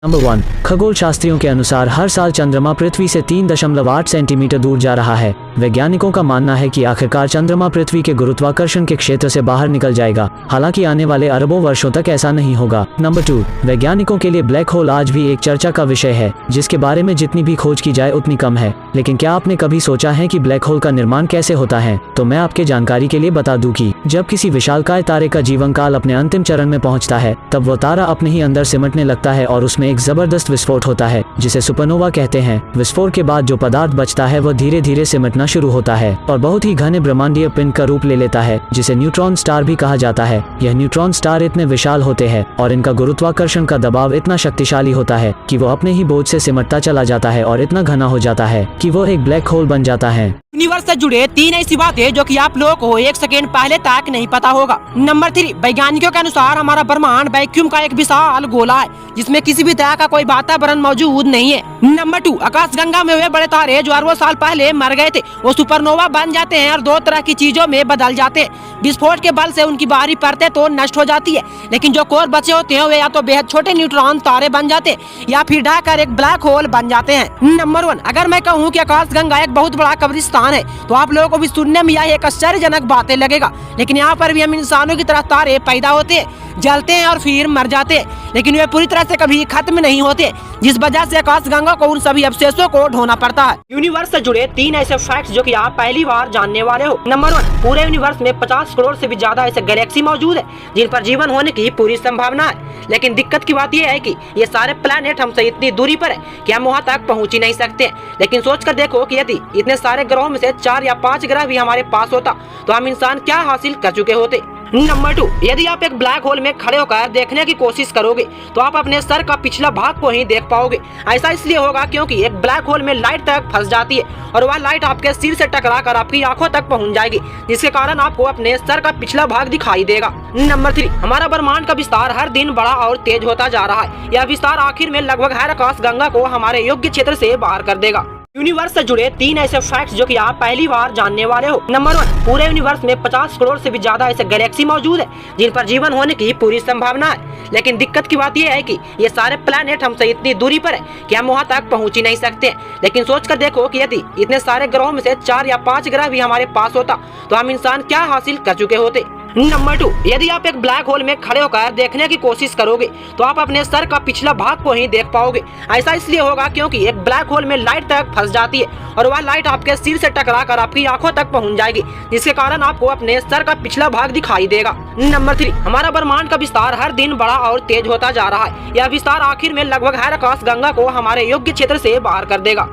Number 1। खगोल शास्त्रियों के अनुसार हर साल चंद्रमा पृथ्वी से 3.8 सेंटीमीटर दूर जा रहा है। वैज्ञानिकों का मानना है कि आखिरकार चंद्रमा पृथ्वी के गुरुत्वाकर्षण के क्षेत्र से बाहर निकल जाएगा। हालांकि आने वाले अरबों वर्षों तक ऐसा नहीं होगा। नंबर 2। वैज्ञानिकों के लिए ब्लैक होल आज भी एक चर्चा का विषय है, जिसके बारे में जितनी भी खोज की जाए उतनी कम है। लेकिन क्या आपने कभी सोचा है कि ब्लैक होल का निर्माण कैसे होता है? तो मैं आपके जानकारी के लिए बता दूं कि जब किसी विशालकाय तारे का जीवन काल अपने अंतिम चरण में पहुंचता है, तब वो तारा अपने ही अंदर सिमटने लगता है और उसमें एक जबरदस्त विस्फोट होता है, जिसे सुपरनोवा कहते हैं। विस्फोट के बाद जो पदार्थ बचता है वह धीरे धीरे सिमटना शुरू होता है और बहुत ही घने ब्रह्मांडीय पिंड का रूप ले लेता है, जिसे न्यूट्रॉन स्टार भी कहा जाता है। यह न्यूट्रॉन स्टार इतने विशाल होते हैं और इनका गुरुत्वाकर्षण का दबाव इतना शक्तिशाली होता है कि वो अपने ही बोझ से सिमटता चला जाता है और इतना घना हो जाता है कि वो एक ब्लैक होल बन जाता है। यूनिवर्स से जुड़े 3 ऐसी बातें जो कि आप लोगों को एक सेकेंड पहले तक नहीं पता होगा। नंबर 3। वैज्ञानिकों के अनुसार हमारा ब्रह्मांड वैक्यूम का एक विशाल गोला है, जिसमें किसी भी तरह का कोई वातावरण मौजूद नहीं है। नंबर 2। आकाशगंगा में हुए बड़े तारे जो अरबों साल पहले मर गए थे, वो सुपरनोवा बन जाते हैं और 2 तरह की चीजों में बदल जाते हैं। विस्फोट के बल से उनकी बाहरी परतें तो नष्ट हो जाती है, लेकिन जो कोर बचे होते हैं वे या तो बेहद छोटे न्यूट्रॉन तारे बन जाते हैं या फिर ढहकर एक ब्लैक होल बन जाते हैं। नंबर 1। अगर मैं कहूँ कि आकाशगंगा एक बहुत बड़ा कब्रिस्तान है, तो आप लोगों को भी सुनने में यह एक आश्चर्यजनक बातें लगेगा। लेकिन यहाँ पर भी हम इंसानों की तरह तारे पैदा होते हैं, जलते हैं और फिर मर जाते हैं, लेकिन वे पूरी तरह से कभी खत्म नहीं होते, जिस वजह से आकाशगंगा को उन सभी अवशेषों को ढोना पड़ता है। यूनिवर्स से जुड़े 3 ऐसे फैक्ट्स जो कि आप पहली बार जानने वाले हो। नंबर 1। पूरे यूनिवर्स में 50 करोड़ से भी ज्यादा ऐसे गैलेक्सी मौजूद है जिन पर जीवन होने की पूरी संभावना है। लेकिन दिक्कत की बात यह है कि ये सारे प्लैनेट हमसे इतनी दूरी पर है कि हम वहाँ तक पहुँच ही नहीं सकते। लेकिन सोच कर देखो कि यदि इतने सारे ग्रहों में से 4 या 5 ग्रह भी हमारे पास होता, तो हम इंसान क्या हासिल कर चुके होते। नंबर 2। यदि आप एक ब्लैक होल में खड़े होकर देखने की कोशिश करोगे, तो आप अपने सर का पिछला भाग को ही देख पाओगे। ऐसा इसलिए होगा क्योंकि एक ब्लैक होल में लाइट तक फंस जाती है और वह लाइट आपके सिर से टकराकर आपकी आंखों तक पहुंच जाएगी, जिसके कारण आपको अपने सर का पिछला भाग दिखाई देगा। नंबर 3। हमारा ब्रह्मांड का विस्तार हर दिन बड़ा और तेज होता जा रहा है। यह विस्तार आखिर में लगभग हर आकाशगंगा को हमारे योग्य क्षेत्र से बाहर कर देगा। यूनिवर्स से जुड़े 3 ऐसे फैक्ट्स जो कि आप पहली बार जानने वाले हो। नंबर 1। पूरे यूनिवर्स में 50 करोड़ से भी ज्यादा ऐसे गैलेक्सी मौजूद है जिन पर जीवन होने की पूरी संभावना है। लेकिन दिक्कत की बात यह है कि ये सारे प्लैनेट हमसे इतनी दूरी पर है कि हम वहाँ तक पहुँच ही नहीं सकते। लेकिन सोच कर देखो कि यदि इतने सारे ग्रहों में से 4 या 5 ग्रह भी हमारे पास होता, तो हम इंसान क्या हासिल कर चुके होते। नंबर 2। यदि आप एक ब्लैक होल में खड़े होकर देखने की कोशिश करोगे, तो आप अपने सर का पिछला भाग को ही देख पाओगे। ऐसा इसलिए होगा क्योंकि एक ब्लैक होल में लाइट तक फंस जाती है और वह लाइट आपके सिर से टकराकर आपकी आंखों तक पहुंच जाएगी, जिसके कारण आपको अपने सर का पिछला भाग दिखाई देगा। नंबर 3। हमारा ब्रह्मांड का विस्तार हर दिन बड़ा और तेज होता जा रहा है। यह विस्तार आखिर में लगभग हर आकाशगंगा को हमारे योग्य क्षेत्र से बाहर कर देगा।